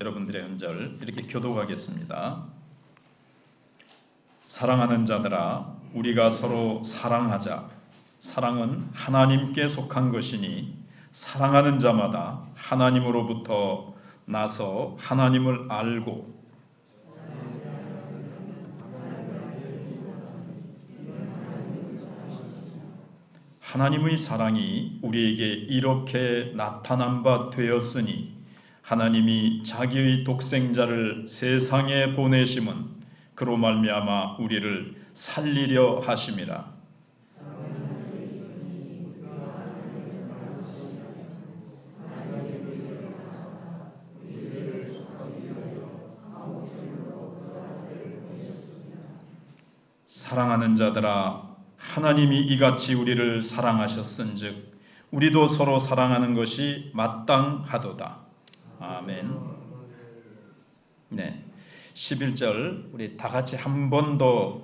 여러분들의 ön절 이렇게 교독하겠습니다. 사랑하는 자들아, 우리가 서로 사랑하자. 사랑은 하나님께 속한 것이니 사랑하는 자마다 하나님으로부터 나서 하나님을 알고 하나님의 사랑이 우리에게 이렇게 나타난 바 되었으니 하나님이 자기의 독생자를 세상에 보내심은 그로 말미암아 우리를 살리려 하심이라. 사랑하는 자들아, 하나님이 이같이 우리를 사랑하셨은즉 우리도 서로 사랑하는 것이 마땅하도다. 아멘. 네, 11절 우리 다 같이 한 번 더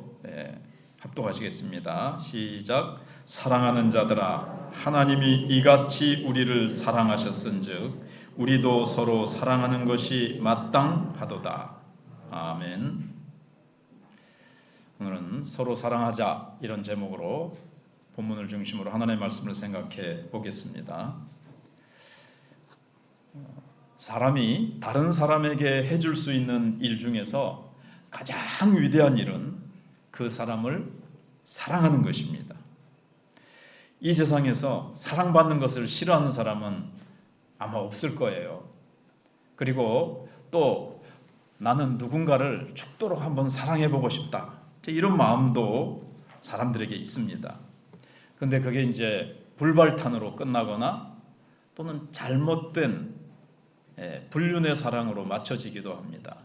합독하시겠습니다. 시작. 사랑하는 자들아, 하나님이 이같이 우리를 사랑하셨은즉 우리도 서로 사랑하는 것이 마땅하도다. 아멘. 오늘은 서로 사랑하자 이런 제목으로 본문을 중심으로 하나님의 말씀을 생각해 보겠습니다. 사람이 다른 사람에게 해줄 수 있는 일 중에서 가장 위대한 일은 그 사람을 사랑하는 것입니다. 이 세상에서 사랑받는 것을 싫어하는 사람은 아마 없을 거예요. 그리고 또 나는 누군가를 죽도록 한번 사랑해보고 싶다, 이런 마음도 사람들에게 있습니다. 근데 그게 이제 불발탄으로 끝나거나 또는 잘못된 불륜의 사랑으로 맞춰지기도 합니다.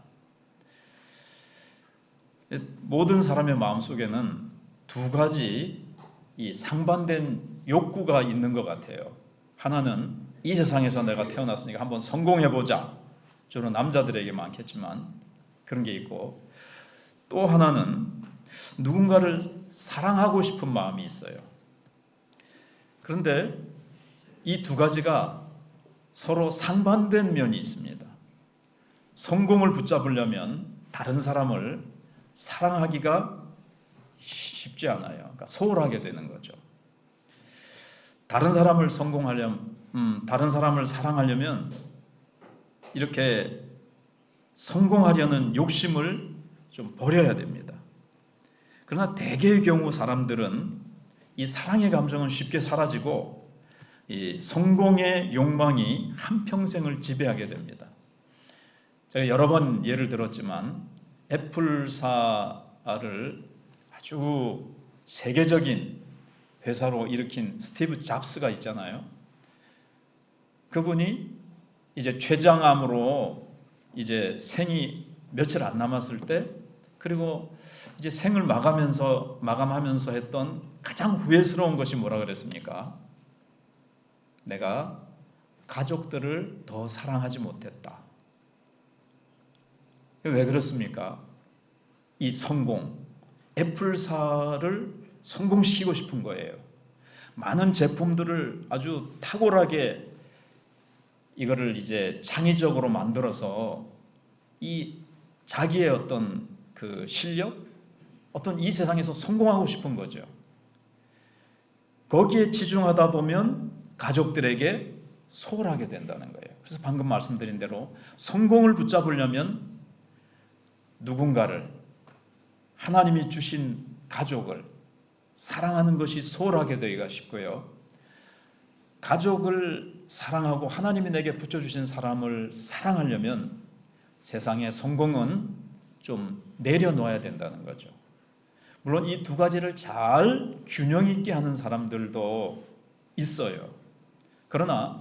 모든 사람의 마음속에는 두 가지 이 상반된 욕구가 있는 것 같아요. 하나는 이 세상에서 내가 태어났으니까 한번 성공해보자, 주로 남자들에게 많겠지만 그런 게 있고, 또 하나는 누군가를 사랑하고 싶은 마음이 있어요. 그런데 이 두 가지가 서로 상반된 면이 있습니다. 성공을 붙잡으려면 다른 사람을 사랑하기가 쉽지 않아요. 그러니까 소홀하게 되는 거죠. 다른 사람을 다른 사람을 사랑하려면 이렇게 성공하려는 욕심을 좀 버려야 됩니다. 그러나 대개의 경우 사람들은 이 사랑의 감정은 쉽게 사라지고 이 성공의 욕망이 한평생을 지배하게 됩니다. 제가 여러 번 예를 들었지만 애플사를 아주 세계적인 회사로 일으킨 스티브 잡스가 있잖아요. 그분이 이제 췌장암으로 이제 생이 며칠 안 남았을 때, 그리고 이제 생을 마감하면서 했던 가장 후회스러운 것이 뭐라 그랬습니까? 내가 가족들을 더 사랑하지 못했다. 왜 그렇습니까? 이 성공, 애플사를 성공시키고 싶은 거예요. 많은 제품들을 아주 탁월하게 이거를 이제 창의적으로 만들어서 이 자기의 어떤 그 실력, 어떤 이 세상에서 성공하고 싶은 거죠. 거기에 치중하다 보면 가족들에게 소홀하게 된다는 거예요. 그래서 방금 말씀드린 대로 성공을 붙잡으려면 누군가를, 하나님이 주신 가족을 사랑하는 것이 소홀하게 되기가 쉽고요. 가족을 사랑하고 하나님이 내게 붙여주신 사람을 사랑하려면 세상의 성공은 좀 내려놓아야 된다는 거죠. 물론 이 두 가지를 잘 균형 있게 하는 사람들도 있어요. 그러나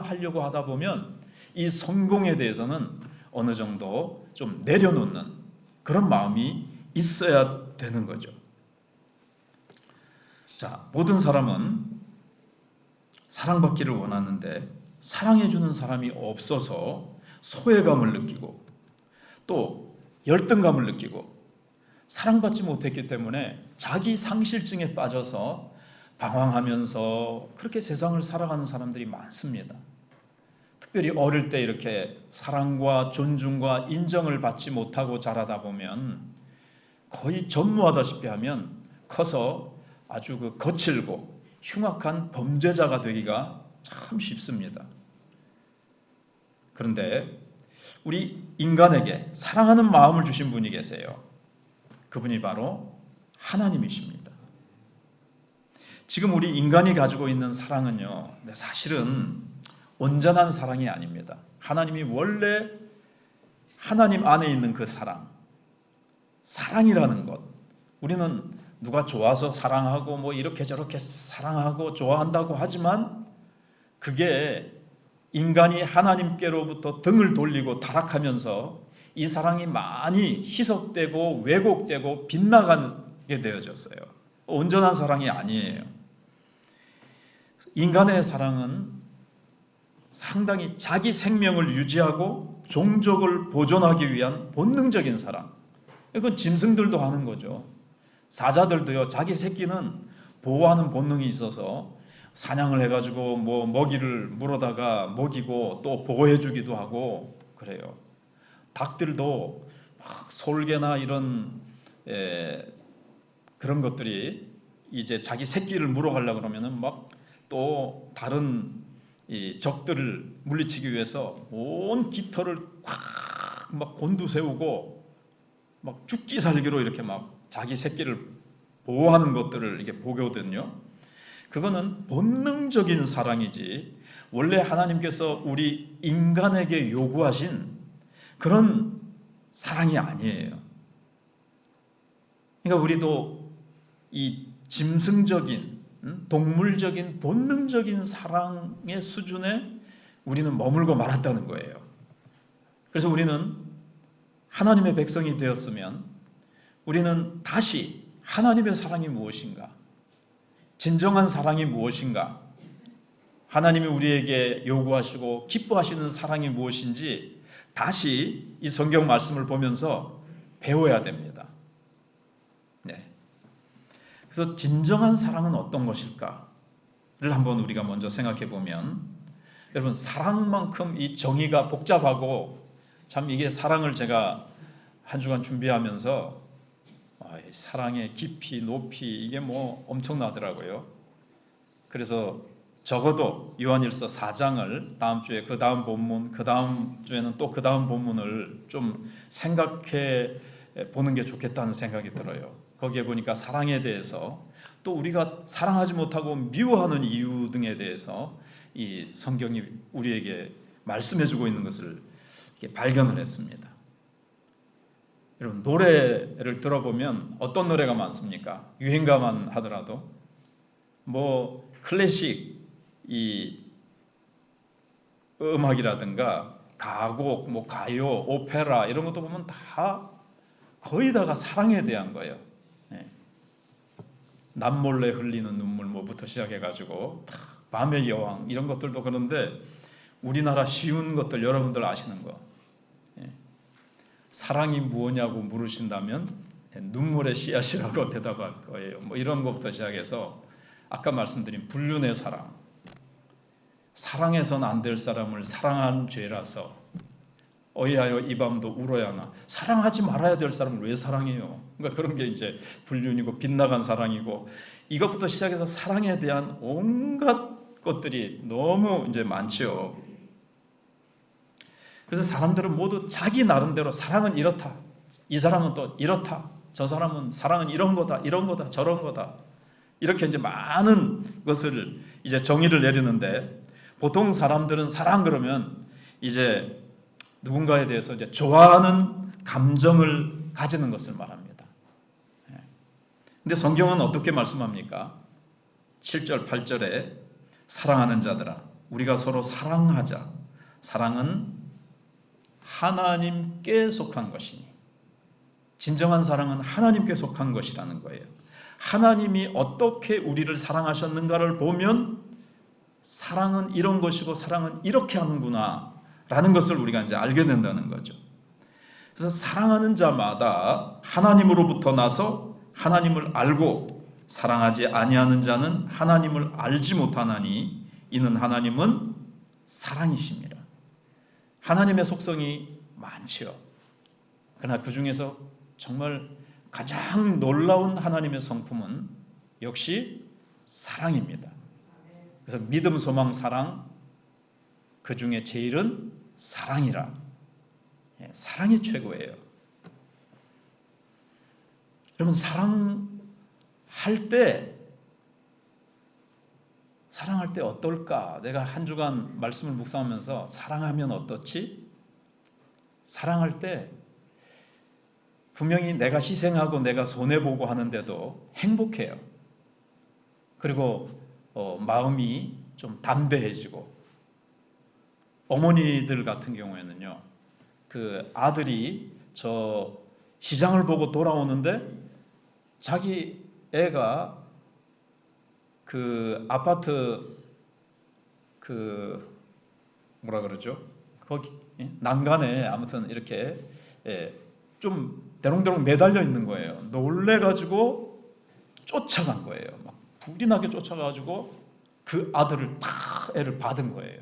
하려고 하다 보면 이 성공에 대해서는 어느 정도 좀 내려놓는 그런 마음이 있어야 되는 거죠. 자, 모든 사람은 사랑받기를 원하는데 사랑해주는 사람이 없어서 소외감을 느끼고 또 열등감을 느끼고 사랑받지 못했기 때문에 자기 상실증에 빠져서 방황하면서 그렇게 세상을 살아가는 사람들이 많습니다. 특별히 어릴 때 이렇게 사랑과 존중과 인정을 받지 못하고 자라다 보면 거의 전무하다시피 하면 커서 아주 그 거칠고 흉악한 범죄자가 되기가 참 쉽습니다. 그런데 우리 인간에게 사랑하는 마음을 주신 분이 계세요. 그분이 바로 하나님이십니다. 지금 우리 인간이 가지고 있는 사랑은요, 사실은 온전한 사랑이 아닙니다. 하나님이 원래 하나님 안에 있는 그 사랑이라는 것, 우리는 누가 좋아서 사랑하고 뭐 이렇게 저렇게 사랑하고 좋아한다고 하지만 그게 인간이 하나님께로부터 등을 돌리고 타락하면서 이 사랑이 많이 희석되고 왜곡되고 빗나가게 되어졌어요. 온전한 사랑이 아니에요. 인간의 사랑은 상당히 자기 생명을 유지하고 종족을 보존하기 위한 본능적인 사랑. 이건 짐승들도 하는 거죠. 사자들도요, 자기 새끼는 보호하는 본능이 있어서 사냥을 해가지고 뭐 먹이를 물어다가 먹이고 또 보호해주기도 하고 그래요. 닭들도 막 솔개나 이런 그런 것들이 이제 자기 새끼를 물어가려고 그러면은 막 또 다른 이 적들을 물리치기 위해서 온 깃털을 꽉 막 곤두세우고 막 죽기 살기로 이렇게 막 자기 새끼를 보호하는 것들을 이렇게 보거든요. 그거는 본능적인 사랑이지 원래 하나님께서 우리 인간에게 요구하신 그런 사랑이 아니에요. 그러니까 우리도 이 짐승적인 동물적인 본능적인 사랑의 수준에 우리는 머물고 말았다는 거예요. 그래서 우리는 하나님의 백성이 되었으면 우리는 다시 하나님의 사랑이 무엇인가? 진정한 사랑이 무엇인가? 하나님이 우리에게 요구하시고 기뻐하시는 사랑이 무엇인지 다시 이 성경 말씀을 보면서 배워야 됩니다. 네. 그래서 진정한 사랑은 어떤 것일까를 한번 우리가 먼저 생각해 보면, 여러분 사랑만큼 이 정의가 복잡하고 참 이게 사랑을 제가 한 주간 준비하면서 사랑의 깊이 높이 이게 뭐 엄청나더라고요. 그래서 적어도 요한일서 4장을 다음 주에 그 다음 본문, 그 다음 주에는 또 그 다음 본문을 좀 생각해 보는 게 좋겠다는 생각이 들어요. 거기에 보니까 사랑에 대해서 또 우리가 사랑하지 못하고 미워하는 이유 등에 대해서 이 성경이 우리에게 말씀해주고 있는 것을 발견을 했습니다. 여러분 노래를 들어보면 어떤 노래가 많습니까? 유행가만 하더라도 뭐 클래식 이 음악이라든가 가곡, 뭐 가요, 오페라 이런 것도 보면 다 거의 다가 사랑에 대한 거예요. 네. 남몰래 흘리는 눈물 뭐부터 시작해가지고 밤의 여왕 이런 것들도 그런데 우리나라 쉬운 것들 여러분들 아시는 거. 사랑이 무엇냐고 물으신다면 눈물의 씨앗이라고 대답할 거예요. 뭐 이런 것부터 시작해서 아까 말씀드린 불륜의 사랑, 사랑해서는 안 될 사람을 사랑한 죄라서 어이하여 이 밤도 울어야 하나. 사랑하지 말아야 될 사람을 왜 사랑해요? 그러니까 그런 게 이제 불륜이고 빗나간 사랑이고 이것부터 시작해서 사랑에 대한 온갖 것들이 너무 이제 많죠. 그래서 사람들은 모두 자기 나름대로 사랑은 이렇다. 이 사람은 또 이렇다. 저 사람은 사랑은 이런 거다. 이런 거다. 저런 거다. 이렇게 이제 많은 것을 이제 정의를 내리는데 보통 사람들은 사랑 그러면 이제 누군가에 대해서 이제 좋아하는 감정을 가지는 것을 말합니다. 근데 성경은 어떻게 말씀합니까? 7절, 8절에 사랑하는 자들아, 우리가 서로 사랑하자. 사랑은 하나님께 속한 것이니. 진정한 사랑은 하나님께 속한 것이라는 거예요. 하나님이 어떻게 우리를 사랑하셨는가를 보면 사랑은 이런 것이고 사랑은 이렇게 하는구나 라는 것을 우리가 이제 알게 된다는 거죠. 그래서 사랑하는 자마다 하나님으로부터 나서 하나님을 알고 사랑하지 아니하는 자는 하나님을 알지 못하나니 이는 하나님은 사랑이십니다. 하나님의 속성이 많지요. 그러나 그 중에서 정말 가장 놀라운 하나님의 성품은 역시 사랑입니다. 그래서 믿음, 소망, 사랑, 그 중에 제일은 사랑이라. 사랑이 최고예요. 여러분, 사랑할 때 어떨까? 내가 한 주간 말씀을 묵상하면서 사랑하면 어떻지? 사랑할 때 분명히 내가 희생하고 내가 손해보고 하는데도 행복해요. 그리고 마음이 좀 담대해지고, 어머니들 같은 경우에는요, 그 아들이 저 시장을 보고 돌아오는데 자기 애가 그 아파트 그 뭐라 그러죠? 거기 난간에 아무튼 이렇게 좀 대롱대롱 매달려 있는 거예요. 놀래가지고 쫓아간 거예요. 막 불이 나게 쫓아가지고 그 아들을 딱 애를 받은 거예요.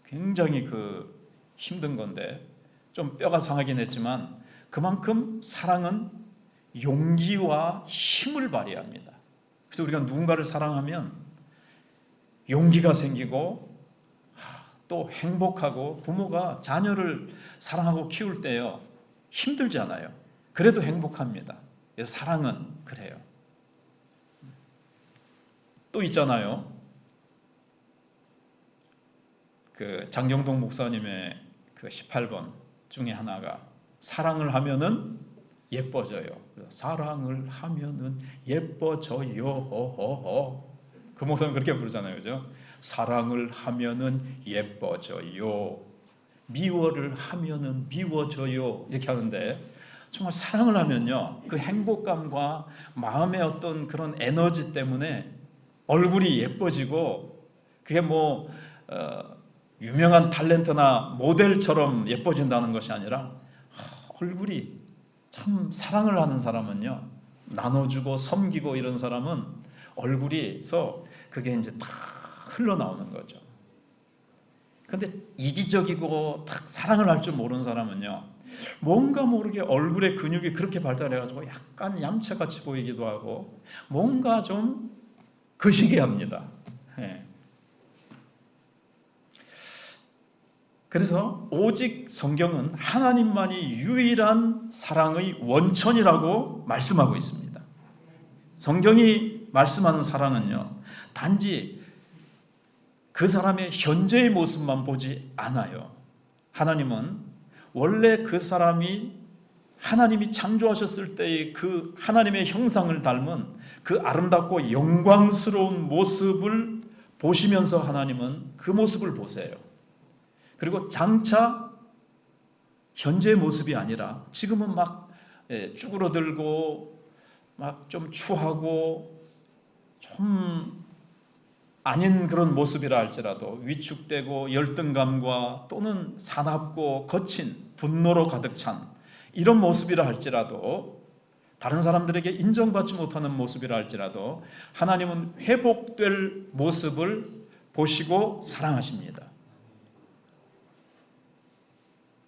굉장히 그 힘든 건데 좀 뼈가 상하긴 했지만 그만큼 사랑은 용기와 힘을 발휘합니다. 그래서 우리가 누군가를 사랑하면 용기가 생기고 또 행복하고, 부모가 자녀를 사랑하고 키울 때요 힘들잖아요. 그래도 행복합니다. 그래서 사랑은 그래요. 또 있잖아요. 그 장경동 목사님의 그 18번 중에 하나가 사랑을 하면은 예뻐져요. 사랑을 하면은 예뻐져요. 그 목사님 그렇게 부르잖아요. 그죠? 사랑을 하면은 예뻐져요. 미워를 하면은 미워져요. 이렇게 하는데, 정말 사랑을 하면요, 그 행복감과 마음의 어떤 그런 에너지 때문에 얼굴이 예뻐지고, 그게 뭐 유명한 탤런트나 모델처럼 예뻐진다는 것이 아니라 얼굴이, 참 사랑을 하는 사람은요, 나눠주고 섬기고 이런 사람은 얼굴에서 그게 이제 딱 흘러나오는 거죠. 근데 이기적이고 딱 사랑을 할 줄 모르는 사람은요, 뭔가 모르게 얼굴의 근육이 그렇게 발달해가지고 약간 얌체같이 보이기도 하고 뭔가 좀 거시기 합니다. 그래서 오직 성경은 하나님만이 유일한 사랑의 원천이라고 말씀하고 있습니다. 성경이 말씀하는 사랑은요, 단지 그 사람의 현재의 모습만 보지 않아요. 하나님은 원래 그 사람이 하나님이 창조하셨을 때의 그 하나님의 형상을 닮은 그 아름답고 영광스러운 모습을 보시면서 하나님은 그 모습을 보세요. 그리고 장차 현재의 모습이 아니라 지금은 막 쭈그러들고 막 좀 추하고 좀 아닌 그런 모습이라 할지라도 위축되고 열등감과 또는 사납고 거친 분노로 가득 찬 이런 모습이라 할지라도, 다른 사람들에게 인정받지 못하는 모습이라 할지라도 하나님은 회복될 모습을 보시고 사랑하십니다.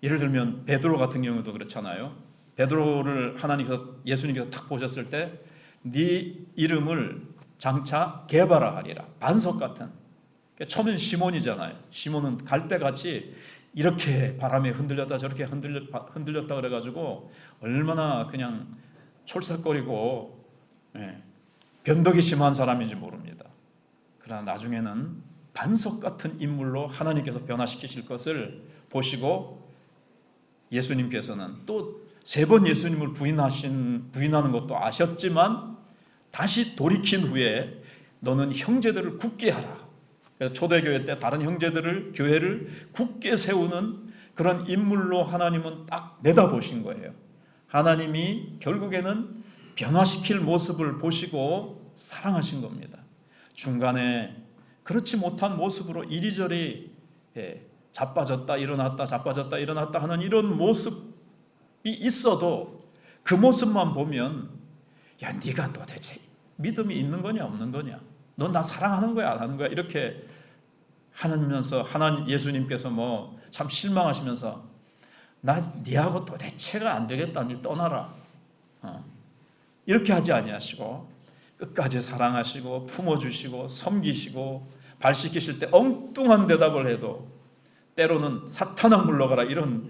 예를 들면 베드로 같은 경우도 그렇잖아요. 베드로를 예수님께서 딱 보셨을 때 네 이름을 장차 게바라 하리라, 반석 같은. 처음엔 시몬이잖아요. 시몬은 갈대같이 이렇게 바람에 흔들렸다 저렇게 흔들렸다 그래가지고 얼마나 그냥 촐싹거리고 변덕이 심한 사람인지 모릅니다. 그러나 나중에는 반석 같은 인물로 하나님께서 변화시키실 것을 보시고 예수님께서는 또 3번 예수님을 부인하는 것도 아셨지만 다시 돌이킨 후에 너는 형제들을 굳게 하라. 그래서 초대교회 때 다른 교회를 굳게 세우는 그런 인물로 하나님은 딱 내다보신 거예요. 하나님이 결국에는 변화시킬 모습을 보시고 사랑하신 겁니다. 중간에 그렇지 못한 모습으로 이리저리 자빠졌다 일어났다 하는 이런 모습이 있어도 그 모습만 보면, 야, 네가 도대체 믿음이 있는 거냐 없는 거냐, 넌 나 사랑하는 거야 안 하는 거야, 이렇게 하면서 예수님께서 뭐 참 실망하시면서 나 니하고 도대체가 안 되겠다. 니 떠나라. 이렇게 하지 아니하시고 끝까지 사랑하시고 품어주시고 섬기시고 발 씻기실 때 엉뚱한 대답을 해도 때로는 사탄아 물러가라 이런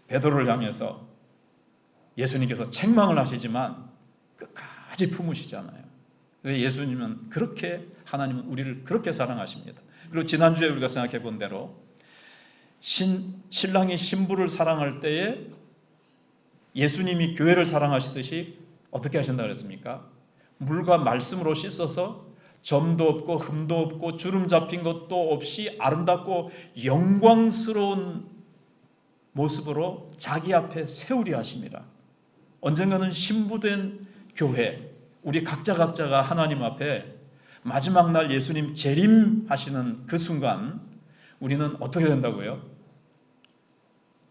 베드로를 향해서 예수님께서 책망을 하시지만 끝까지 품으시잖아요. 예수님은 그렇게 하나님은 우리를 그렇게 사랑하십니다. 그리고 지난주에 우리가 생각해 본 대로 신랑이 신부를 사랑할 때에 예수님이 교회를 사랑하시듯이 어떻게 하신다 그랬습니까? 물과 말씀으로 씻어서 점도 없고 흠도 없고 주름 잡힌 것도 없이 아름답고 영광스러운 모습으로 자기 앞에 세우려 하십니다. 언젠가는 신부된 교회, 우리 각자가 하나님 앞에 마지막 날 예수님 재림하시는 그 순간 우리는 어떻게 된다고요?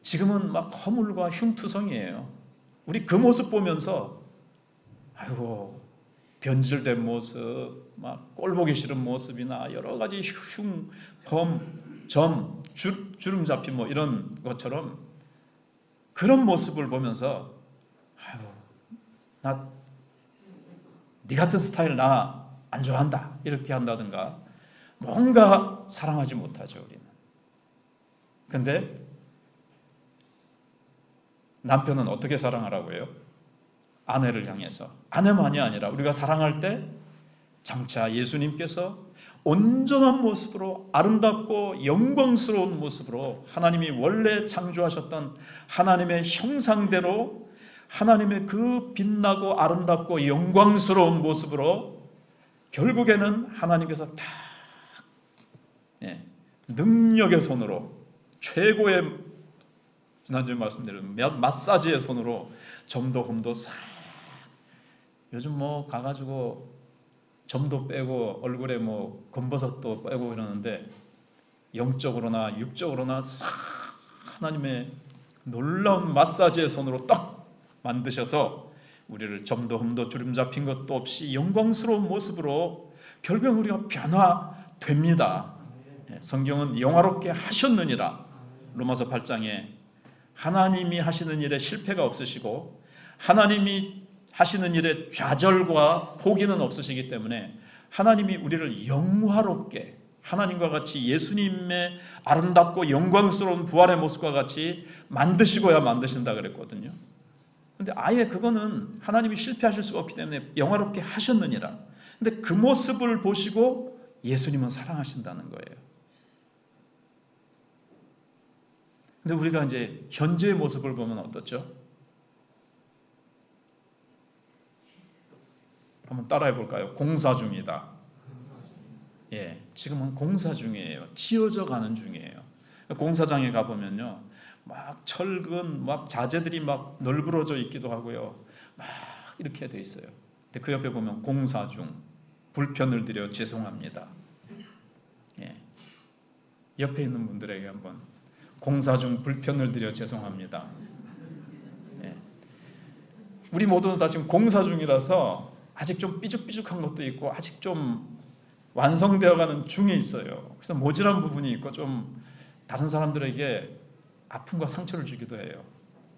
지금은 막 허물과 흉투성이에요. 우리 그 모습 보면서 아이고 변질된 모습, 막 꼴보기 싫은 모습이나 여러 가지 흉, 범, 점, 주름 잡힌 뭐 이런 것처럼 그런 모습을 보면서 아이고 나 네 같은 스타일 나 안 좋아한다 이렇게 한다든가 뭔가 사랑하지 못하죠 우리는. 근데 남편은 어떻게 사랑하라고 해요? 아내를 향해서. 아내만이 아니라 우리가 사랑할 때 장차 예수님께서 온전한 모습으로 아름답고 영광스러운 모습으로 하나님이 원래 창조하셨던 하나님의 형상대로 하나님의 그 빛나고 아름답고 영광스러운 모습으로 결국에는 하나님께서 다 능력의 손으로 최고의 지난주에 말씀드린 마사지의 손으로 점도 홈도 싹 요즘 뭐 가가지고 점도 빼고 얼굴에 뭐 검버섯도 빼고 이러는데 영적으로나 육적으로나 싹 하나님의 놀라운 마사지의 손으로 딱 만드셔서 우리를 점도 흠도 주름 잡힌 것도 없이 영광스러운 모습으로 결국 우리가 변화됩니다. 성경은 영화롭게 하셨느니라 로마서 8장에 하나님이 하시는 일에 실패가 없으시고 하나님이 하시는 일에 좌절과 포기는 없으시기 때문에 하나님이 우리를 영화롭게 하나님과 같이 예수님의 아름답고 영광스러운 부활의 모습과 같이 만드시고야 만드신다 그랬거든요. 근데 아예 그거는 하나님이 실패하실 수가 없기 때문에 영화롭게 하셨느니라. 근데 그 모습을 보시고 예수님은 사랑하신다는 거예요. 근데 우리가 이제 현재의 모습을 보면 어떻죠? 한번 따라해 볼까요? 공사 중이다. 예, 지금은 공사 중이에요. 치어져 가는 중이에요. 공사장에 가보면요. 막 철근, 막 자재들이 막 널브러져 있기도 하고요. 막 이렇게 돼 있어요. 근데 그 옆에 보면 공사 중, 불편을 드려 죄송합니다. 예. 옆에 있는 분들에게 한번 공사 중 불편을 드려 죄송합니다. 예. 우리 모두는 다 지금 공사 중이라서 아직 좀 삐죽삐죽한 것도 있고 아직 좀 완성되어가는 중에 있어요. 그래서 모질한 부분이 있고 좀 다른 사람들에게 아픔과 상처를 주기도 해요.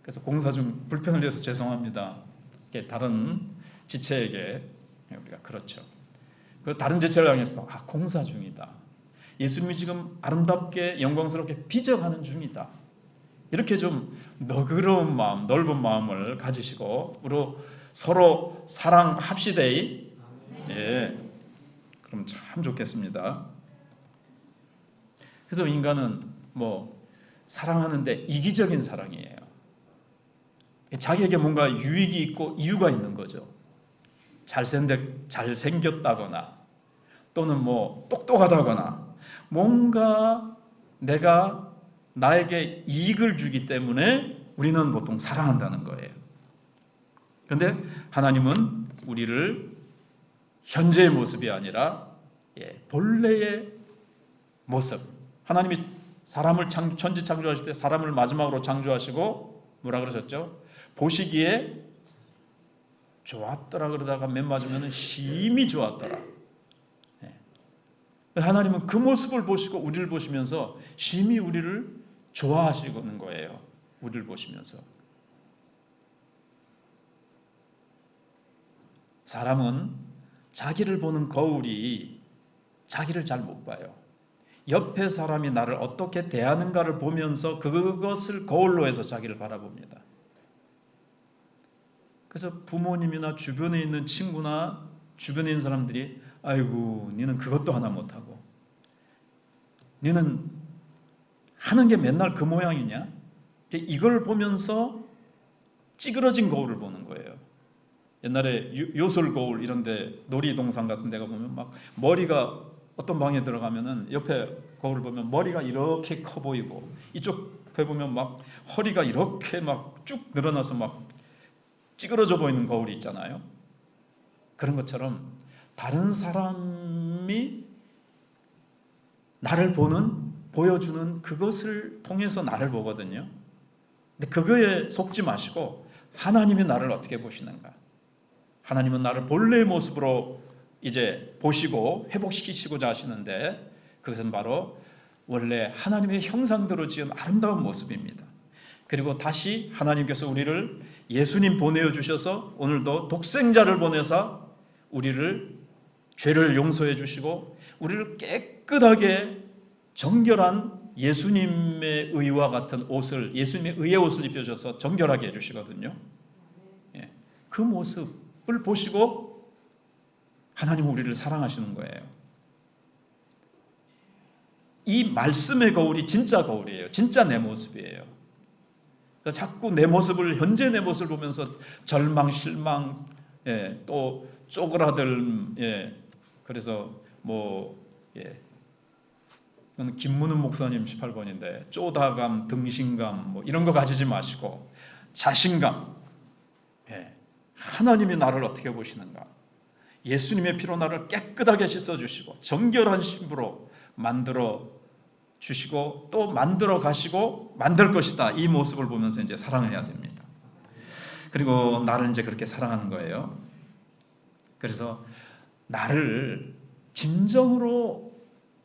그래서 공사 중 불편을 드려서 죄송합니다. 다른 지체에게 우리가 그렇죠. 그 다른 지체를 향해서 공사 중이다. 예수님이 지금 아름답게 영광스럽게 빚어가는 중이다. 이렇게 좀 너그러운 마음, 넓은 마음을 가지시고 서로 사랑합시다. 예, 그럼 참 좋겠습니다. 그래서 인간은 뭐 사랑하는데 이기적인 사랑이에요. 자기에게 뭔가 유익이 있고 이유가 있는 거죠. 잘생겼다거나 또는 뭐 똑똑하다거나 뭔가 내가 나에게 이익을 주기 때문에 우리는 보통 사랑한다는 거예요. 그런데 하나님은 우리를 현재의 모습이 아니라 본래의 모습. 하나님이 사람을 천지 창조하실 때 사람을 마지막으로 창조하시고 뭐라 그러셨죠? 보시기에 좋았더라 그러다가 맨 맞으면 심히 좋았더라. 하나님은 그 모습을 보시고 우리를 보시면서 심히 우리를 좋아하시는 거예요. 우리를 보시면서. 사람은 자기를 보는 거울이 자기를 잘 못 봐요. 옆에 사람이 나를 어떻게 대하는가를 보면서 그것을 거울로 해서 자기를 바라봅니다. 그래서 부모님이나 주변에 있는 친구나 주변에 있는 사람들이 아이고 니는 그것도 하나 못하고 니는 하는 게 맨날 그 모양이냐? 이걸 보면서 찌그러진 거울을 보는 거예요. 옛날에 요술 거울 이런 데 놀이동산 같은 데가 보면 막 머리가 어떤 방에 들어가면은 옆에 거울을 보면 머리가 이렇게 커 보이고 이쪽에 보면 막 허리가 이렇게 막 쭉 늘어나서 막 찌그러져 보이는 거울이 있잖아요. 그런 것처럼 다른 사람이 나를 보여주는 그것을 통해서 나를 보거든요. 근데 그거에 속지 마시고 하나님이 나를 어떻게 보시는가? 하나님은 나를 본래의 모습으로 이제 보시고 회복시키시고자 하시는데 그것은 바로 원래 하나님의 형상대로 지은 아름다운 모습입니다. 그리고 다시 하나님께서 우리를 예수님 보내어 주셔서 오늘도 독생자를 보내서 우리를 죄를 용서해 주시고 우리를 깨끗하게 정결한 예수님의 의와 같은 옷을 예수님의 의의 옷을 입혀줘서 정결하게 해주시거든요. 그 모습을 보시고 하나님은 우리를 사랑하시는 거예요. 이 말씀의 거울이 진짜 거울이에요. 진짜 내 모습이에요. 자꾸 내 모습을 현재 내 모습을 보면서 절망, 실망, 또 쪼그라들, 그래서 그건 김문은 목사님 18번인데 쪼다감, 등신감 이런 거 가지지 마시고 자신감, 하나님이 나를 어떻게 보시는가? 예수님의 피로 나를 깨끗하게 씻어주시고 정결한 신부로 만들어 주시고 또 만들어 가시고 만들 것이다. 이 모습을 보면서 이제 사랑을 해야 됩니다. 그리고 나를 이제 그렇게 사랑하는 거예요. 그래서 나를 진정으로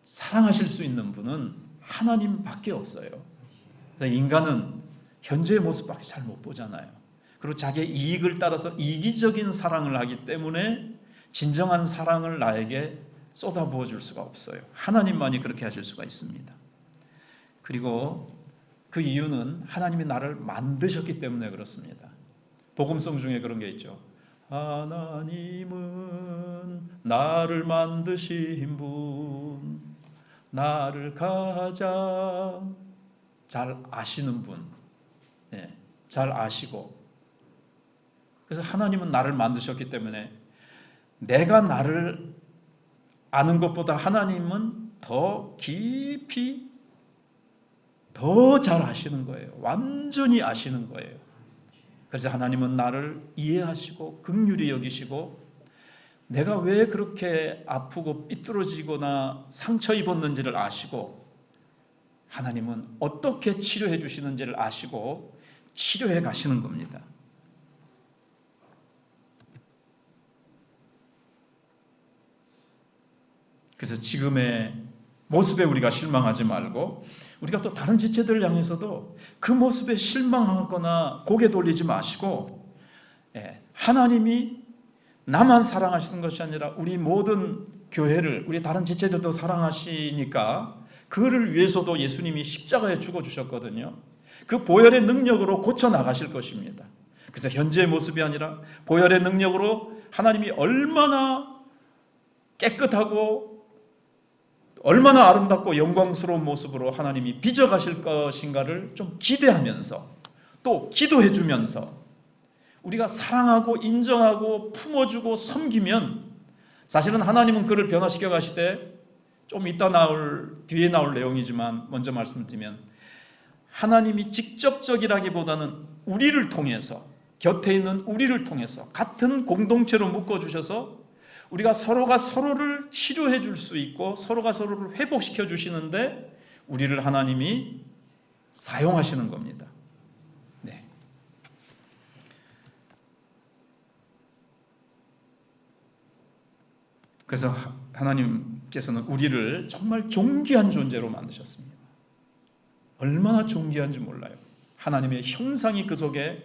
사랑하실 수 있는 분은 하나님밖에 없어요. 인간은 현재의 모습밖에 잘 못 보잖아요. 그리고 자기의 이익을 따라서 이기적인 사랑을 하기 때문에 진정한 사랑을 나에게 쏟아부어 줄 수가 없어요. 하나님만이 그렇게 하실 수가 있습니다. 그리고 그 이유는 하나님이 나를 만드셨기 때문에 그렇습니다. 복음성 중에 그런 게 있죠. 하나님은 나를 만드신 분, 나를 가장 잘 아시는 분, 잘 아시고, 그래서 하나님은 나를 만드셨기 때문에 내가 나를 아는 것보다 하나님은 더 깊이 더 잘 아시는 거예요. 완전히 아시는 거예요. 그래서 하나님은 나를 이해하시고 긍휼히 여기시고 내가 왜 그렇게 아프고 삐뚤어지거나 상처 입었는지를 아시고 하나님은 어떻게 치료해 주시는지를 아시고 치료해 가시는 겁니다. 그래서 지금의 모습에 우리가 실망하지 말고 우리가 또 다른 지체들을 향해서도 그 모습에 실망하거나 고개 돌리지 마시고 하나님이 나만 사랑하시는 것이 아니라 우리 모든 교회를 우리 다른 지체들도 사랑하시니까 그거를 위해서도 예수님이 십자가에 죽어주셨거든요. 그 보혈의 능력으로 고쳐나가실 것입니다. 그래서 현재의 모습이 아니라 보혈의 능력으로 하나님이 얼마나 깨끗하고 얼마나 아름답고 영광스러운 모습으로 하나님이 빚어가실 것인가를 좀 기대하면서 또 기도해 주면서 우리가 사랑하고 인정하고 품어주고 섬기면 사실은 하나님은 그를 변화시켜 가시되 좀 이따 뒤에 나올 내용이지만 먼저 말씀드리면 하나님이 직접적이라기보다는 우리를 통해서 곁에 있는 우리를 통해서 같은 공동체로 묶어주셔서 우리가 서로가 서로를 치료해 줄 수 있고 서로가 서로를 회복시켜 주시는데 우리를 하나님이 사용하시는 겁니다. 네. 그래서 하나님께서는 우리를 정말 존귀한 존재로 만드셨습니다. 얼마나 존귀한지 몰라요. 하나님의 형상이 그 속에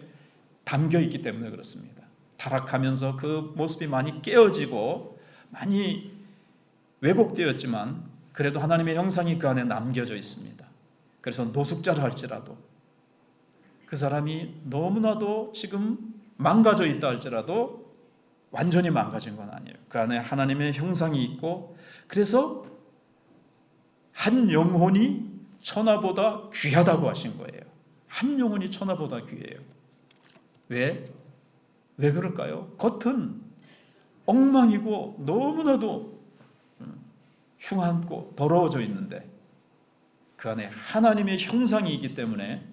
담겨 있기 때문에 그렇습니다. 타락하면서 그 모습이 많이 깨어지고 많이 왜곡되었지만 그래도 하나님의 형상이 그 안에 남겨져 있습니다. 그래서 노숙자를 할지라도 그 사람이 너무나도 지금 망가져 있다 할지라도 완전히 망가진 건 아니에요. 그 안에 하나님의 형상이 있고 그래서 한 영혼이 천하보다 귀하다고 하신 거예요. 한 영혼이 천하보다 귀해요. 왜 그럴까요? 겉은 엉망이고 너무나도 흉하고 더러워져 있는데 그 안에 하나님의 형상이 있기 때문에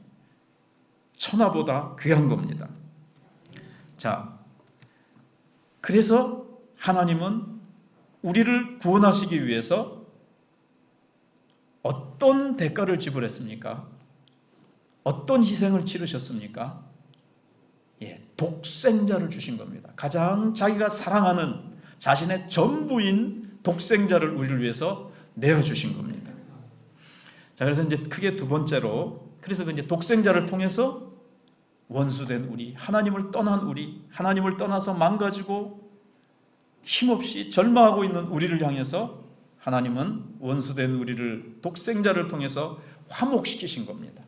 천하보다 귀한 겁니다. 자, 그래서 하나님은 우리를 구원하시기 위해서 어떤 대가를 지불했습니까? 어떤 희생을 치르셨습니까? 독생자를 주신 겁니다. 가장 자기가 사랑하는 자신의 전부인 독생자를 우리를 위해서 내어주신 겁니다. 자, 그래서 이제 크게 두 번째로, 그래서 이제 독생자를 통해서 원수된 우리, 하나님을 떠난 우리, 하나님을 떠나서 망가지고 힘없이 절망하고 있는 우리를 향해서 하나님은 원수된 우리를 독생자를 통해서 화목시키신 겁니다.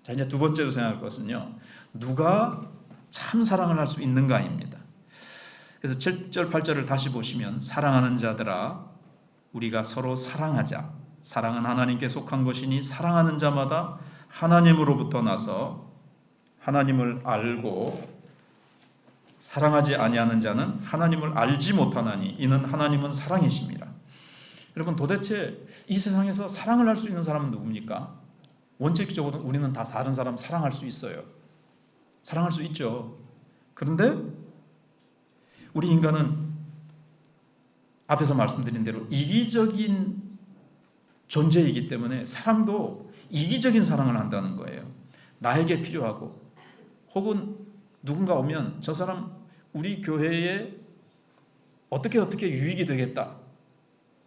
자, 이제 두 번째로 생각할 것은요, 누가 참 사랑을 할 수 있는가입니다. 그래서 7절 8절을 다시 보시면 사랑하는 자들아 우리가 서로 사랑하자. 사랑은 하나님께 속한 것이니 사랑하는 자마다 하나님으로부터 나서 하나님을 알고 사랑하지 아니하는 자는 하나님을 알지 못하나니 이는 하나님은 사랑이십니다. 여러분, 도대체 이 세상에서 사랑을 할 수 있는 사람은 누굽니까? 원칙적으로 우리는 다 다른 사람 사랑할 수 있어요. 사랑할 수 있죠. 그런데 우리 인간은 앞에서 말씀드린 대로 이기적인 존재이기 때문에 사랑도 이기적인 사랑을 한다는 거예요. 나에게 필요하고 혹은 누군가 오면 저 사람 우리 교회에 어떻게 유익이 되겠다.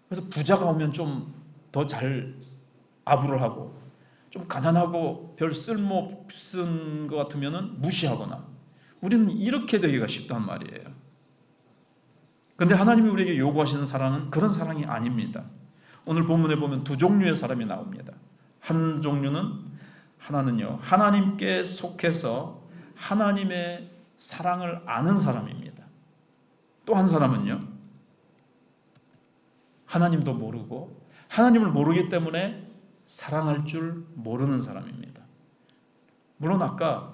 그래서 부자가 오면 좀 더 잘 아부를 하고 좀 가난하고 별 쓸모 없은 것 같으면 무시하거나 우리는 이렇게 되기가 쉽단 말이에요. 그런데 하나님이 우리에게 요구하시는 사랑은 그런 사랑이 아닙니다. 오늘 본문에 보면 두 종류의 사람이 나옵니다. 한 종류는 하나는요, 하나님께 속해서 하나님의 사랑을 아는 사람입니다. 또 한 사람은요, 하나님도 모르고 하나님을 모르기 때문에 사랑할 줄 모르는 사람입니다. 물론 아까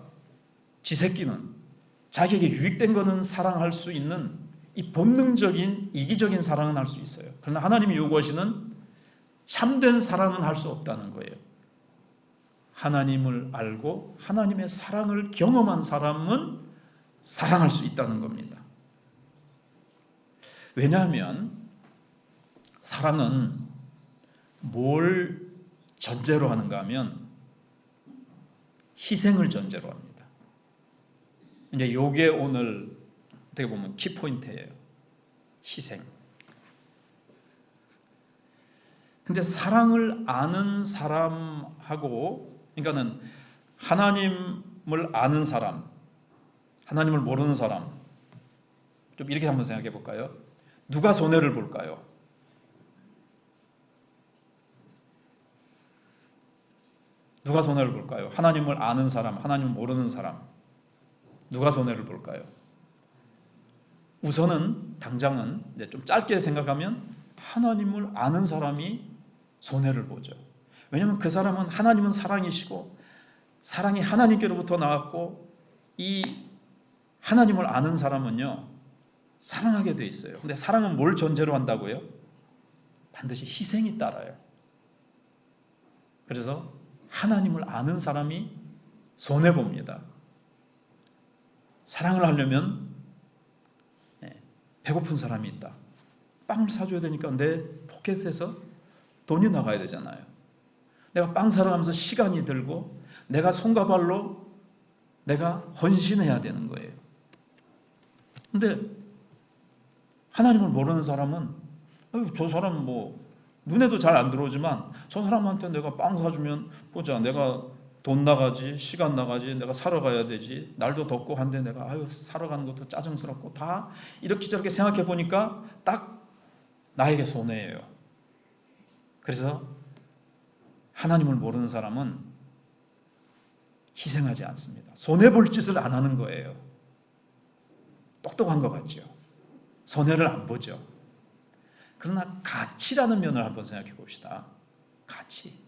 지새끼는 자기에게 유익된 것은 사랑할 수 있는 이 본능적인 이기적인 사랑은 할 수 있어요. 그러나 하나님이 요구하시는 참된 사랑은 할 수 없다는 거예요. 하나님을 알고 하나님의 사랑을 경험한 사람은 사랑할 수 있다는 겁니다. 왜냐하면 사랑은 뭘 전제로 하는가 하면 희생을 전제로 합니다. 이제 이게 오늘 어떻게 보면 키포인트예요. 희생. 근데 사랑을 아는 사람하고, 그러니까는 하나님을 아는 사람, 하나님을 모르는 사람, 좀 이렇게 한번 생각해 볼까요? 누가 손해를 볼까요? 누가 손해를 볼까요? 하나님을 아는 사람, 하나님을 모르는 사람, 누가 손해를 볼까요? 우선은 당장은 이제 좀 짧게 생각하면 하나님을 아는 사람이 손해를 보죠. 왜냐하면 그 사람은 하나님은 사랑이시고 사랑이 하나님께로부터 나왔고 이 하나님을 아는 사람은요 사랑하게 돼 있어요. 근데 사랑은 뭘 전제로 한다고요? 반드시 희생이 따라요. 그래서 하나님을 아는 사람이 손해 봅니다. 사랑을 하려면 배고픈 사람이 있다. 빵을 사줘야 되니까 내 포켓에서 돈이 나가야 되잖아요. 내가 빵 사러 가면서 시간이 들고 내가 손과 발로 내가 헌신해야 되는 거예요. 근데 하나님을 모르는 사람은 저 사람 눈에도 잘 안 들어오지만 저 사람한테 내가 빵 사주면 보자, 내가 돈 나가지, 시간 나가지, 내가 사러 가야 되지, 날도 덥고 한데 내가 사러 가는 것도 짜증스럽고, 다 이렇게 저렇게 생각해 보니까 딱 나에게 손해예요. 그래서 하나님을 모르는 사람은 희생하지 않습니다. 손해볼 짓을 안 하는 거예요. 똑똑한 것 같죠. 손해를 안 보죠. 그러나 가치라는 면을 한번 생각해 봅시다. 가치.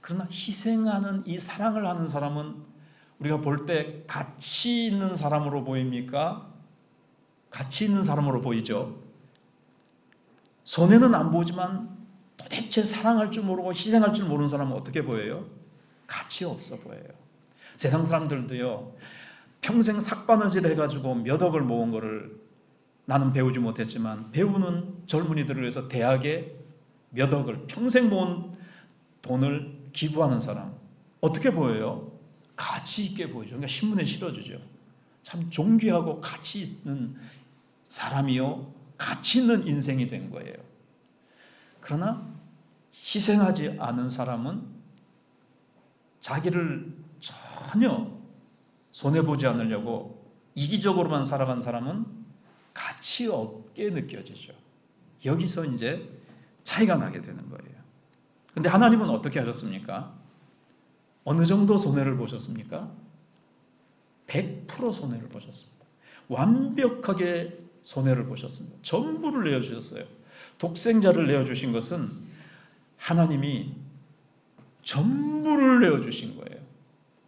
그러나 희생하는 이 사랑을 하는 사람은 우리가 볼 때 가치 있는 사람으로 보입니까? 가치 있는 사람으로 보이죠. 손해는 안 보지만 도대체 사랑할 줄 모르고 희생할 줄 모르는 사람은 어떻게 보여요? 가치 없어 보여요. 세상 사람들도요, 평생 삭바느질 해가지고 몇 억을 모은 거를 나는 배우지 못했지만 배우는 젊은이들을 위해서 대학에 몇 억을 평생 모은 돈을 기부하는 사람 어떻게 보여요? 가치 있게 보이죠. 그러니까 신문에 실어주죠. 참 존귀하고 가치 있는 사람이요, 가치 있는 인생이 된 거예요. 그러나 희생하지 않은 사람은 자기를 전혀 손해보지 않으려고 이기적으로만 살아간 사람은 가치 없게 느껴지죠. 여기서 이제 차이가 나게 되는 거예요. 근데 하나님은 어떻게 하셨습니까? 어느 정도 손해를 보셨습니까? 100% 손해를 보셨습니다. 완벽하게 손해를 보셨습니다. 전부를 내어주셨어요. 독생자를 내어주신 것은 하나님이 전부를 내어주신 거예요.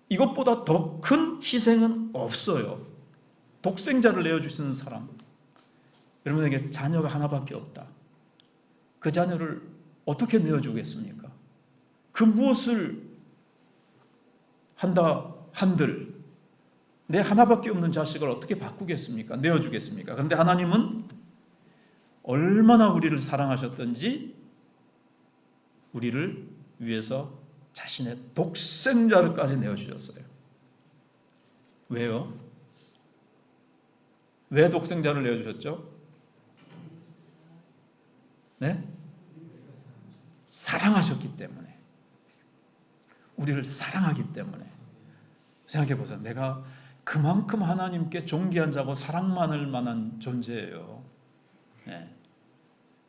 이것보다 더 큰 희생은 없어요. 독생자를 내어주시는 사람, 여러분에게 자녀가 하나밖에 없다. 그 자녀를 어떻게 내어주겠습니까? 그 무엇을 한다 한들 내 하나밖에 없는 자식을 어떻게 바꾸겠습니까? 내어주겠습니까? 그런데 하나님은 얼마나 우리를 사랑하셨던지 우리를 위해서 자신의 독생자를까지 내어주셨어요. 왜요? 왜 독생자를 내어주셨죠? 네? 사랑하셨기 때문에. 우리를 사랑하기 때문에. 생각해 보세요. 내가 그만큼 하나님께 존귀한 자고 사랑받을 만한 존재예요. 네.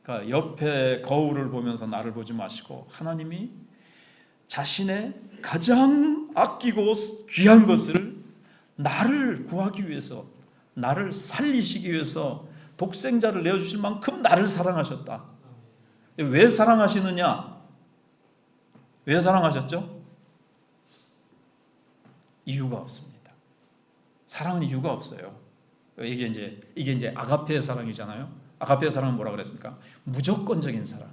그러니까 옆에 거울을 보면서 나를 보지 마시고 하나님이 자신의 가장 아끼고 귀한 것을 나를 구하기 위해서, 나를 살리시기 위해서 독생자를 내어주실 만큼 나를 사랑하셨다. 왜 사랑하시느냐? 왜 사랑하셨죠? 이유가 없습니다. 사랑은 이유가 없어요. 이게 이제 아가페의 사랑이잖아요. 아가페의 사랑은 뭐라 그랬습니까? 무조건적인 사랑.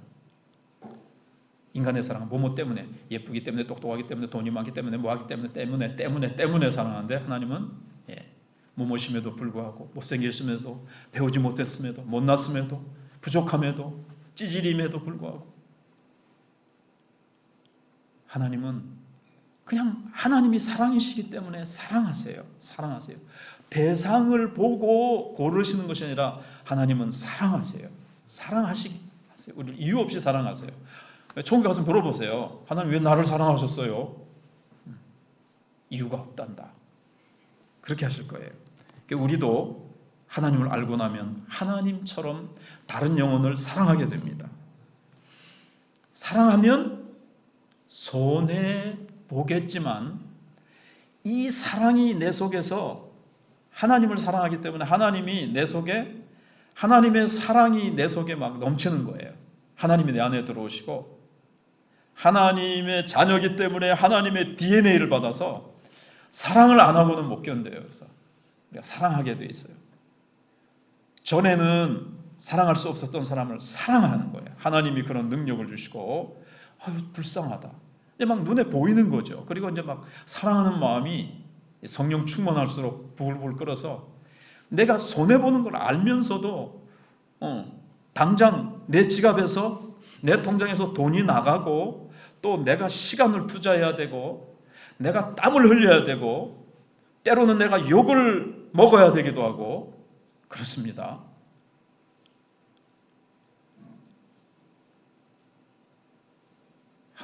인간의 사랑은 뭐뭐 때문에, 예쁘기 때문에, 똑똑하기 때문에, 돈이 많기 때문에, 뭐하기 때문에 사랑하는데 하나님은 무엇임에도 불구하고, 못생겼음에도, 배우지 못했음에도, 못났음에도, 부족함에도, 찌질임에도 불구하고 하나님은 그냥 하나님이 사랑이시기 때문에 사랑하세요. 사랑하세요. 대상을 보고 고르시는 것이 아니라 하나님은 사랑하세요. 사랑하세요. 우리를 이유 없이 사랑하세요. 천국에 가서 물어보세요. 하나님 왜 나를 사랑하셨어요? 이유가 없단다. 그렇게 하실 거예요. 우리도 하나님을 알고 나면 하나님처럼 다른 영혼을 사랑하게 됩니다. 사랑하면 손해 보겠지만 이 사랑이 내 속에서, 하나님을 사랑하기 때문에 하나님이 내 속에, 하나님의 사랑이 내 속에 막 넘치는 거예요. 하나님이 내 안에 들어오시고 하나님의 자녀이기 때문에 하나님의 DNA를 받아서 사랑을 안 하고는 못 견뎌요. 그래서 우리가 사랑하게 돼 있어요. 전에는 사랑할 수 없었던 사람을 사랑하는 거예요. 하나님이 그런 능력을 주시고, 불쌍하다. 이제 막 눈에 보이는 거죠. 그리고 이제 막 사랑하는 마음이 성령 충만할수록 부글부글 끓어서 내가 손해보는 걸 알면서도 당장 내 지갑에서, 내 통장에서 돈이 나가고, 또 내가 시간을 투자해야 되고, 내가 땀을 흘려야 되고, 때로는 내가 욕을 먹어야 되기도 하고 그렇습니다.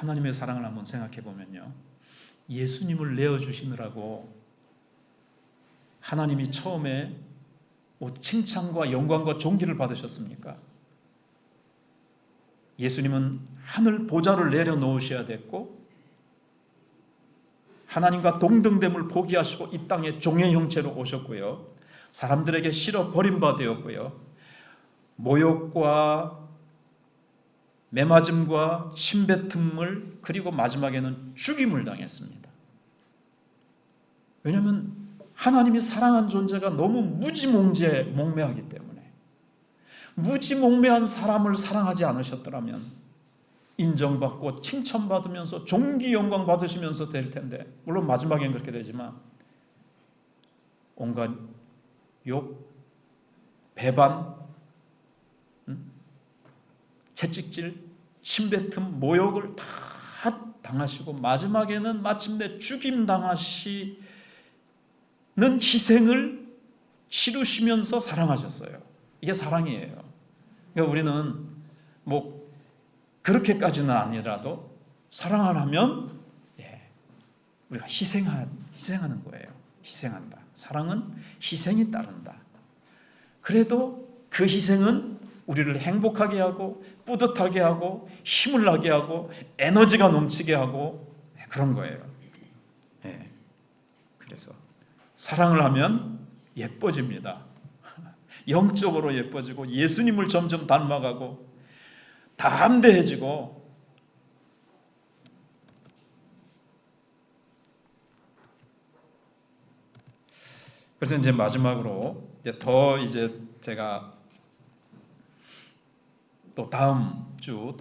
하나님의 사랑을 한번 생각해 보면요, 예수님을 내어주시느라고 하나님이 처음에 칭찬과 영광과 존귀를 받으셨습니까? 예수님은 하늘 보좌를 내려놓으셔야 됐고 하나님과 동등됨을 포기하시고 이 땅에 종의 형체로 오셨고요, 사람들에게 실어 버림받았고요, 모욕과 매맞음과 침뱉음을, 그리고 마지막에는 죽임을 당했습니다. 왜냐하면 하나님이 사랑한 존재가 너무 무지몽매하기 때문에, 무지몽매한 사람을 사랑하지 않으셨더라면 인정받고 칭찬받으면서 존귀 영광 받으시면서 될 텐데, 물론 마지막엔 그렇게 되지만 온갖 욕, 배반, 채찍질, 침뱉음, 모욕을 다 당하시고 마지막에는 마침내 죽임 당하시는 희생을 치르시면서 사랑하셨어요. 이게 사랑이에요. 그러니까 우리는 뭐 그렇게까지는 아니라도 사랑을 하면 우리가 희생하는 거예요. 희생한다. 사랑은 희생이 따른다. 그래도 그 희생은 우리를 행복하게 하고 뿌듯하게 하고 힘을 나게 하고 에너지가 넘치게 하고 그런 거예요. 그래서 사랑을 하면 예뻐집니다. 영적으로 예뻐지고 예수님을 점점 닮아가고 담대해지고, 그래서 이제 마지막으로 제가 또 다음 주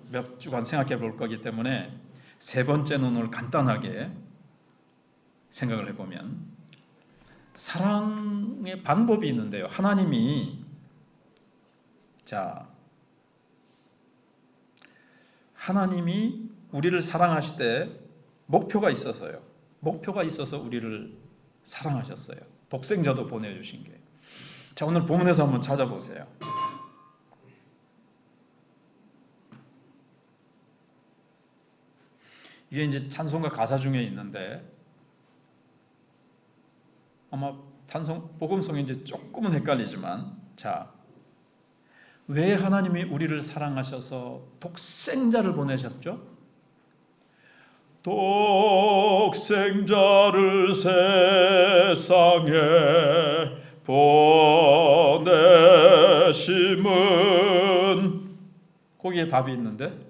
몇 주간 생각해 볼 거기 때문에 세 번째는 오늘 간단하게 생각을 해보면, 사랑의 방법이 있는데요. 하나님이 우리를 사랑하실 때 목표가 있어서 우리를 사랑하셨어요. 독생자도 보내주신 게. 자, 오늘 본문에서 한번 찾아보세요. 이게 이제 찬송가 가사 중에 있는데, 아마 복음성이 이제 조금은 헷갈리지만, 왜 하나님이 우리를 사랑하셔서 독생자를 보내셨죠? 독생자를 세상에 보내심은, 거기에 답이 있는데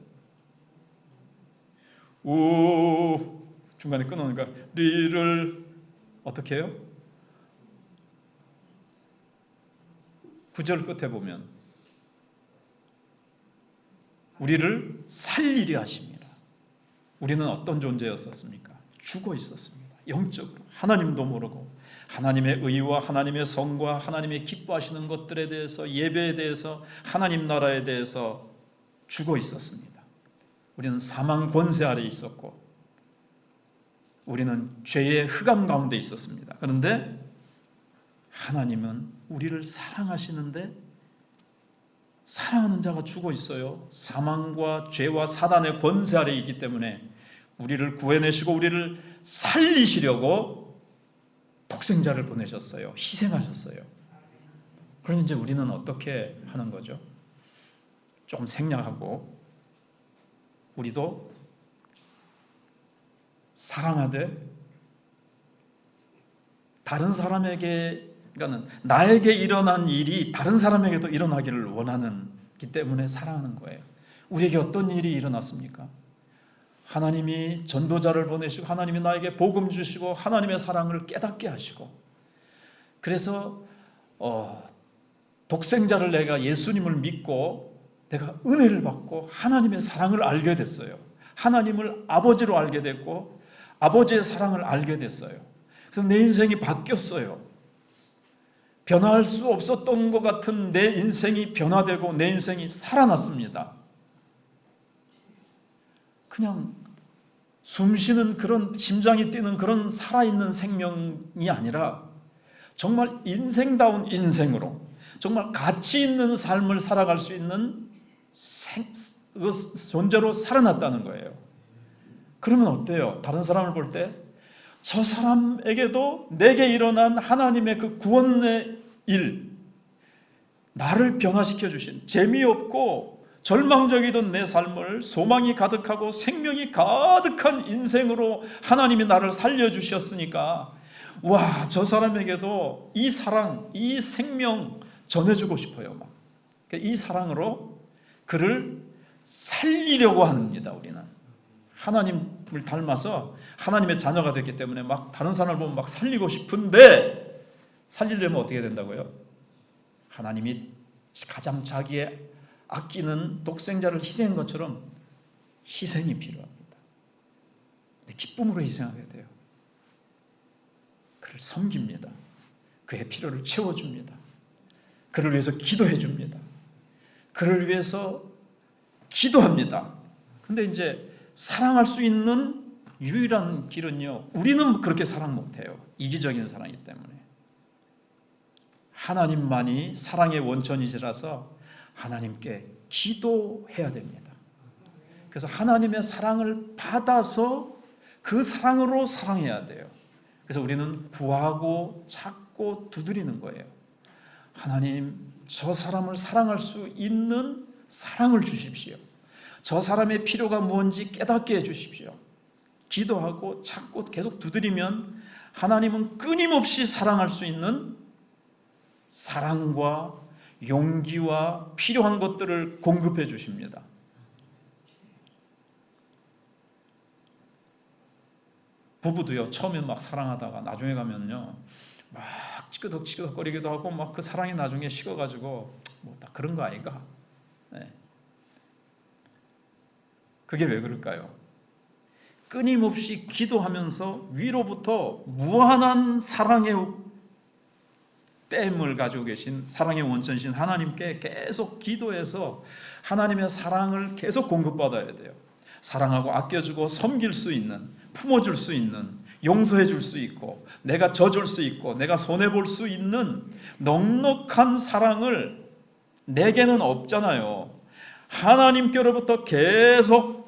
중간에 끊어놓으니까 리를 어떻게 해요? 9절 끝에 보면 우리를 살리려 하십니다. 우리는 어떤 존재였었습니까? 죽어 있었습니다. 영적으로 하나님도 모르고 하나님의 의와 하나님의 성과 하나님의 기뻐하시는 것들에 대해서, 예배에 대해서, 하나님 나라에 대해서 죽어 있었습니다. 우리는 사망 권세 아래 있었고 우리는 죄의 흑암 가운데 있었습니다. 그런데 하나님은 우리를 사랑하시는데, 사랑하는 자가 죽어 있어요. 사망과 죄와 사단의 권세 아래 있기 때문에 우리를 구해내시고 우리를 살리시려고 독생자를 보내셨어요. 희생하셨어요. 그럼 이제 우리는 어떻게 하는 거죠? 좀 생략하고 우리도 사랑하되 다른 사람에게, 그러니까 나에게 일어난 일이 다른 사람에게도 일어나기를 원하기 때문에 사랑하는 거예요. 우리에게 어떤 일이 일어났습니까? 하나님이 전도자를 보내시고 하나님이 나에게 복음 주시고 하나님의 사랑을 깨닫게 하시고, 그래서 독생자를 내가 예수님을 믿고 내가 은혜를 받고 하나님의 사랑을 알게 됐어요. 하나님을 아버지로 알게 됐고 아버지의 사랑을 알게 됐어요. 그래서 내 인생이 바뀌었어요. 변화할 수 없었던 것 같은 내 인생이 변화되고 내 인생이 살아났습니다. 그냥 숨쉬는 그런, 심장이 뛰는 그런 살아있는 생명이 아니라 정말 인생다운 인생으로, 정말 가치 있는 삶을 살아갈 수 있는 그 존재로 살아났다는 거예요. 그러면 어때요? 다른 사람을 볼 때 저 사람에게도 내게 일어난 하나님의 그 구원의 일, 나를 변화시켜 주신, 재미없고 절망적이던 내 삶을 소망이 가득하고 생명이 가득한 인생으로 하나님이 나를 살려주셨으니까 와, 저 사람에게도 이 사랑, 이 생명 전해주고 싶어요. 막. 이 사랑으로 그를 살리려고 합니다. 우리는 하나님을 닮아서 하나님의 자녀가 됐기 때문에 막 다른 사람을 보면 막 살리고 싶은데, 살리려면 어떻게 된다고요? 하나님이 가장 자기의 아끼는 독생자를 희생한 것처럼 희생이 필요합니다. 기쁨으로 희생하게 돼요. 그를 섬깁니다. 그의 필요를 채워줍니다. 그를 위해서 기도해 줍니다. 그를 위해서 기도합니다. 근데 이제 사랑할 수 있는 유일한 길은요, 우리는 그렇게 사랑 못해요. 이기적인 사랑이기 때문에. 하나님만이 사랑의 원천이시라서 하나님께 기도해야 됩니다. 그래서 하나님의 사랑을 받아서 그 사랑으로 사랑해야 돼요. 그래서 우리는 구하고 찾고 두드리는 거예요. 하나님, 저 사람을 사랑할 수 있는 사랑을 주십시오. 저 사람의 필요가 무엇인지 깨닫게 해주십시오. 기도하고 찾고 계속 두드리면 하나님은 끊임없이 사랑할 수 있는 사랑과 용기와 필요한 것들을 공급해 주십니다. 부부도요, 처음에 막 사랑하다가 나중에 가면요, 막 찌끄덕찌끄덕거리기도 하고 막 그 사랑이 나중에 식어가지고 뭐 다 그런 거 아닌가? 네. 그게 왜 그럴까요? 끊임없이 기도하면서 위로부터 무한한 사랑의 댐을 가지고 계신 사랑의 원천이신 하나님께 계속 기도해서 하나님의 사랑을 계속 공급받아야 돼요. 사랑하고 아껴주고 섬길 수 있는, 품어줄 수 있는, 용서해 줄 수 있고, 내가 져줄 수 있고, 내가 손해볼 수 있는 넉넉한 사랑을 내게는 없잖아요. 하나님께로부터 계속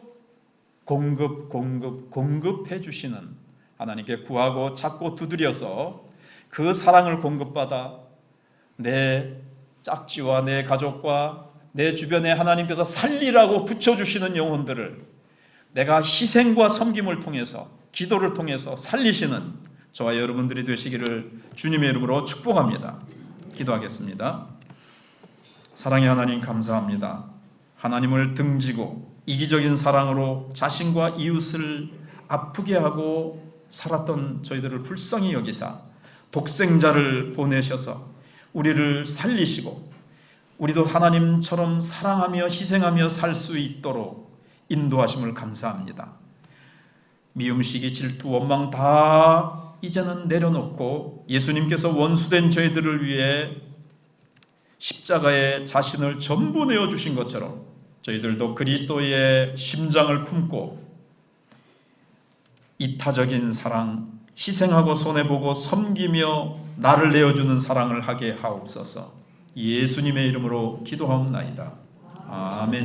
공급해 주시는, 하나님께 구하고 찾고 두드려서 그 사랑을 공급받아 내 짝지와 내 가족과 내 주변에 하나님께서 살리라고 붙여주시는 영혼들을 내가 희생과 섬김을 통해서, 기도를 통해서 살리시는 저와 여러분들이 되시기를 주님의 이름으로 축복합니다. 기도하겠습니다. 사랑의 하나님, 감사합니다. 하나님을 등지고 이기적인 사랑으로 자신과 이웃을 아프게 하고 살았던 저희들을 불쌍히 여기사 독생자를 보내셔서 우리를 살리시고 우리도 하나님처럼 사랑하며 희생하며 살 수 있도록 인도하심을 감사합니다. 미움시기, 질투, 원망 다 이제는 내려놓고 예수님께서 원수된 저희들을 위해 십자가에 자신을 전부 내어주신 것처럼 저희들도 그리스도의 심장을 품고 이타적인 사랑, 희생하고 손해보고 섬기며 나를 내어주는 사랑을 하게 하옵소서. 예수님의 이름으로 기도하옵나이다. 아멘.